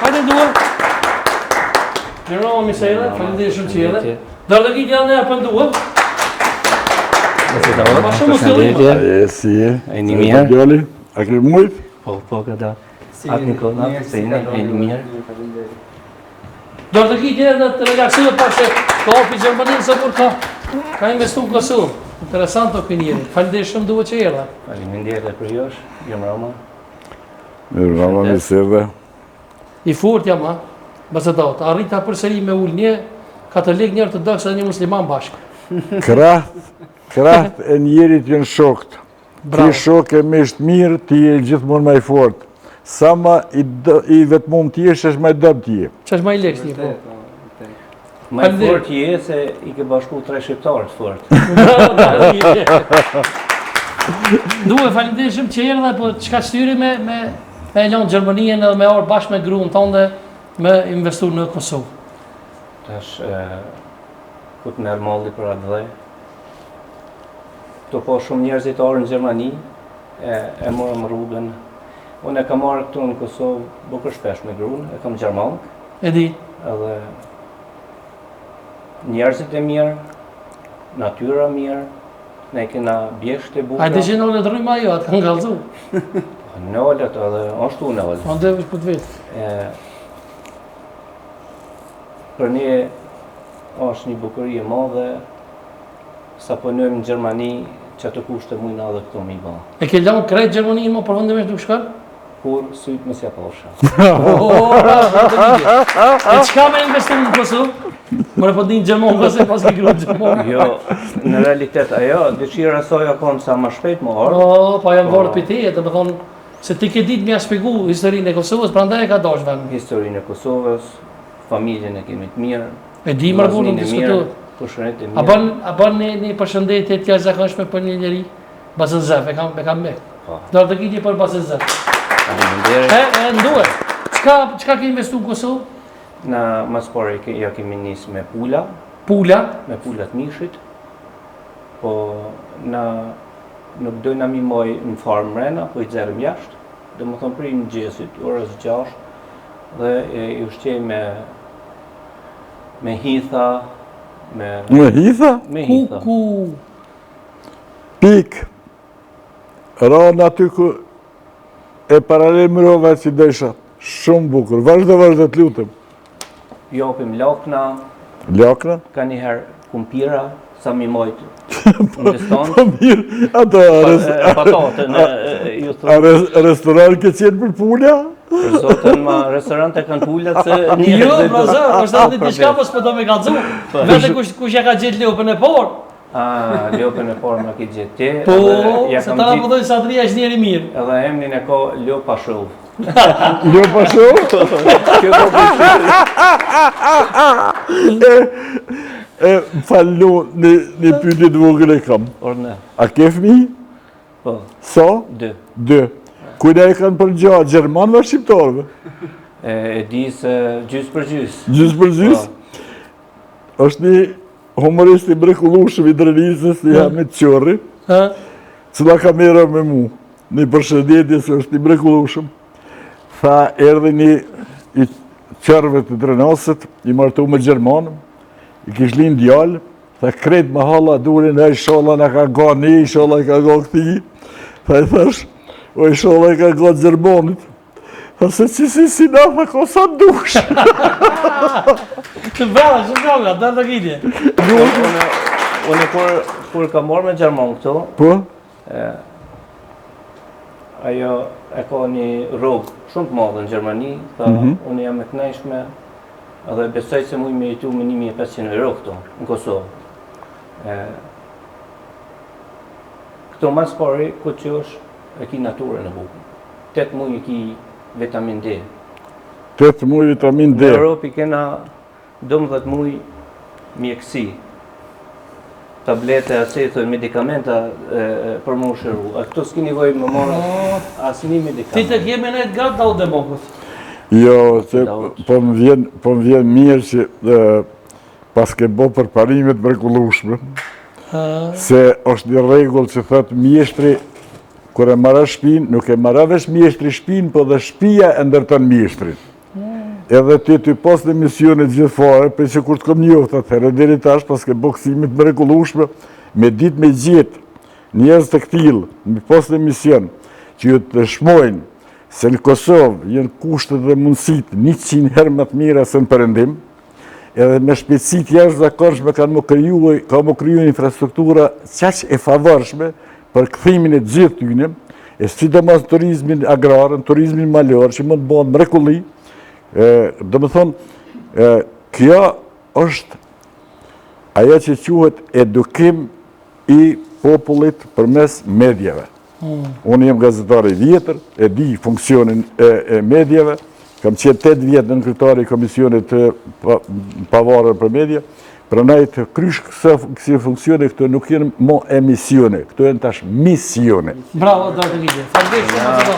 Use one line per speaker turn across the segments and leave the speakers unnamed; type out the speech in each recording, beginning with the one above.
Hajde duhe. Mirëmbrëma Misele, faleminderit shumë që jete. Dardëgit janë e pënduhe. Ma shumë të lëjë.
Si je?
E një mirë.
Gjoli, a ke mujt?
Po, këta. Atë një kona, se e një mirë.
Dardëgit janë të relaksuar pashe ka opi Gjermaninë së kur ka investu në Kosovë. Interesant opinioni. Faleminderit shumë duhe që erdha.
Faleminderit për josh, Mirëmbrëma.
Mirëmbrëma Misele.
I fort jam, ha? Bazadat, arrita përsëri me ullë një katolik, një ortodoks dhe një musliman bashkë.
Kraht e njerit jenë shokët. Ti shok e mishtë mirë, ti e gjithmonë ma i fort. Sa ma i vetëmum ti e, shesh ma i dëmë ti e.
Që është ma i lekës një, po.
Ma i fort je se i ke bashku 3 shqiptarët fort.
Duhe, faleminderit shumë që erdha, po çka shtyri me lanë Gjermaninë edhe me orë bashkë me gruën tonë dhe me investu në Kosovë.
Tash, ku të merë molli për atë dhe. Të po shumë njerëzit orë në Gjermani, e morëm rrugën. Unë e kam marrë këtu në Kosovë bukër shpesh me gruën, e kam gjermankë.
E di.
Edhe njerëzit e mirë, natyra mirë, ne kena bjesht e bukra.
A di që në olet rrujma jo, atë kanë galzu.
Në olet edhe, ashtu në olet.
Ande vësh për të vetë.
Për ne është një bukurie madhe, sa punojmë në Gjermani, që të kushte mujna dhe këto mi ba.
E ke lanë krejt Gjermaninë më përfundimisht nuk shkon?
Kur sytë më s'ja posha.
E çka me investim në Kosovë? Mërë po dinë Gjermonë, këse pas ke grunë Gjermonë.
Jo, në realitet ajo, dëshira soja kom sa më shpejt më orë.
Pa jam vorë për ti, e të më thonë, se ti ke ditë mja shpjegu historinë e Kosovës, pra ndaj e ka dash venë.
Historinë e Kosovës, familjen e kemi të mirë.
E di mërë burë në diskutu.
Përshëndet e
A
mirë.
bën një përshëndetje të jashtëzakonshme për një njeri? Bazëzef, e kam me. Do të gjetje për Bazëzef.
Faleminderit.
Nduhe, çka ke investu në Kosovë?
Na mas pari ja kemi nisë me pula,
Pula.
me pulat mishit, po na nuk dojna mi moj në farë mrena, po i zerëm jashtë, dhe më thonë prim gjesit, orës 6, dhe i ushqej me hitha,
Me hitha?
me hitha.
Ku?
Pik. Rana aty ku e paralel më rova që desha. Shumë bukur. Vazhdo të lutëm.
Jopim lakna,
Lakna?
ka njëherë kumpira, sa mi mojtë në distancë.
Po mirë, ato
Patatën, ju
a restoran ke qenë për pula?
për zotën ma restorante kanë pullat se
Jo, brozër, është edhe diçka po s'po me kallzu. Vete kush ja ka gjetë lopën e parë.
Lopën e parë ma ki gjetë ti.
Po, se ta na po thonë Sadria është njeri mirë.
Edhe emrin e ka Lopa Show.
Jo pa shumë?
Kjo po
Fallu, një pyetje të vogël e kam.
Orne.
A ke fëmijë?
Po,
Sa?
2.
2. Kujna e kanë përgjatë, Gjermanë dhe Shqiptarëve?
E di se gjys për gjys.
Gjys për gjys? Është një humorist i mrekullueshëm i Drenisës, i Hamit Qorri, cila ka merë me mu. Një përshëndetje se është i mrekullueshëm. Tha, erdhi një i qërve të Drenisët, i martu me Gjermanëm, i kish lind djallë, tha, krejt me halla durin, e sholla në ka ga një, i sholla ka ga këti. Tha, i thash, o i sholla ka ga Gjermanit. Tha, se si nafa ko sa dush.
Të vela, që nga, dërë të gjitje.
Unë kur ka morë me Gjerman këto,
Po?
ajo e ka një rrogë shumë të madhe në Gjermani, tha, unë jam e kënaqshme, edhe besoj se muj me jetu me 1500 euro këto, në Kosovë. Këto mas pari, ku që është e ki naturën e bukën. 8 muj e ki vitamin D.
8 muj vitamin D.
Në Europi kena 12 muj mjekësi. Tablete, asetë, medikamenta për më shëru. A këto s'ki nevoj më marrë asë një medikament.
Ti të kjemi në e gatë da u demokët.
Jo, se po më vjen mirë që pas ke bo për parimet mrekullueshme, se është një regull që thëtë mjeshtri, kër e marrë shpinë, nuk e marrë vesh mjeshtri shpinë, po dhe shpia e ndërton mjeshtrin. Edhe ti pas në misionet gjithfare, për që kur të kom njoftë atëherë, deri tash pas ke boksimit mrekullueshme, me ditë me gjithë njerëz të këtil, me pas në mision, që ju të shmojnë se në Kosovë jenë kushtet dhe mundësit 100 herë më të mira se në Perëndim, edhe me shpejtësit jashtëzakonshme ka më kriju infrastruktura qaq e favorshme për kthimin e gjithë tyne, e sidomos turizmin agrarën, turizmin malor, që mund të bëhen mrekulli. Do më thonë, kjo është ajo që quhet edukim i popullit përmes medjave. Unë jem gazetar i vjetër, e di funksionin e medjave, kam qenë 8 vjetë në kryetari i komisionit të pavarur për media, prandaj të krysh kësi funksione, këto nuk jenë mo emisione, këto jenë tash misione.
Bravo, Dr. Ligje. Faleminderit shumë ato.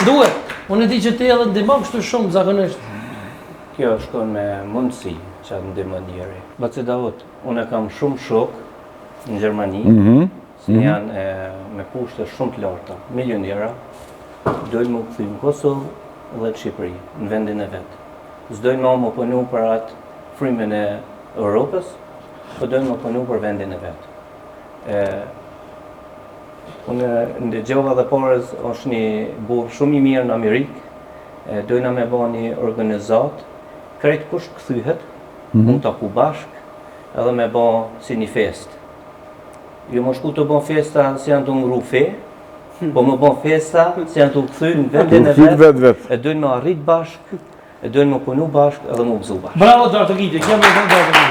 Duhet, unë e di që ti edhe ndihmon kështu shumë zakonisht.
Kjo shkon me mundësi që atë ndihmon njëri. Baci Davut, unë kam shumë shok në Gjermani, që janë me kushte shumë të larta, milionera, dojnë më këthy në Kosovë dhe në Shqipëri, në vendin e vetë. S'dojnë më punu për atë frymën e Europës, po dojnë më punu për vendin e vetë. Unë ndëgjova dhe parës është një burë shumë i mirë në Amerikë, dojna me ba një organizat, krejt kush këthyhet, mund të aku bashk, edhe me ba si një fest. Jo më shku të ba festa si janë të ngru fe, po më ba festa si janë të këthy në vendin e vetë, e dojnë me arrit bashk, e dojnë me punu bashk edhe me ubzu bashk.
Bravo, Dr. Ligje, kjem me Dr. Ligje.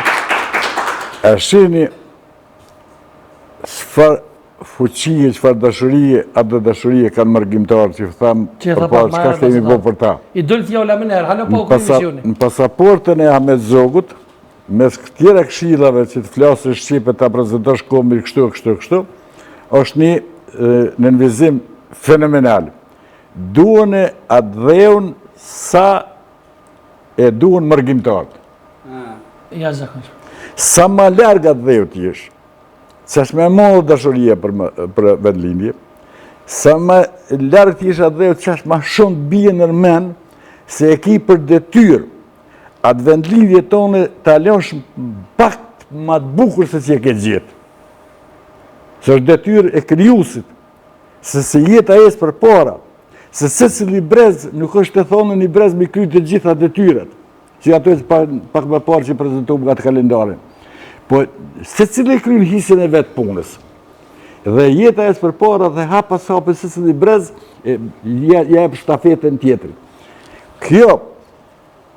A shini çfarë fuqie, çfarë dashurie, atë dashurie kanë marrëgjimtarë që thamë përpara çka kemi bërë për ta.
I dëll fjala më herë, hala po komisioni.
Në pasaportën e Ahmet Zogut, mes këtyre këshillave që të flasë shqipe ta prezantosh kombin kështu, është një nënvizim fenomenal. Duhen e atë dheun sa e duhen marrëgjimtarët.
Ja zakonisht.
Sa ma larga të dheu t'jesh, që është me modë dashuria për vendlindje, sa ma largë t'jesh atë dheu që është ma shumë bie nërmen, se e ki për detyr, atë vendlindje tonë të alosh pak ma të bukur se që e ke gjithë. Se është detyr e kryusit, se jetë a jesë për para, se si një brez nuk është të thonë një brez me kry të gjitha detyret, që ato e pak më parë që prezentuam nga të kalendarin. Po, se cilë e krynë hisin e vetë punës. Dhe jeta e së përpara dhe hapa se cili brez, ja e për shtafetën tjetëri. Kjo,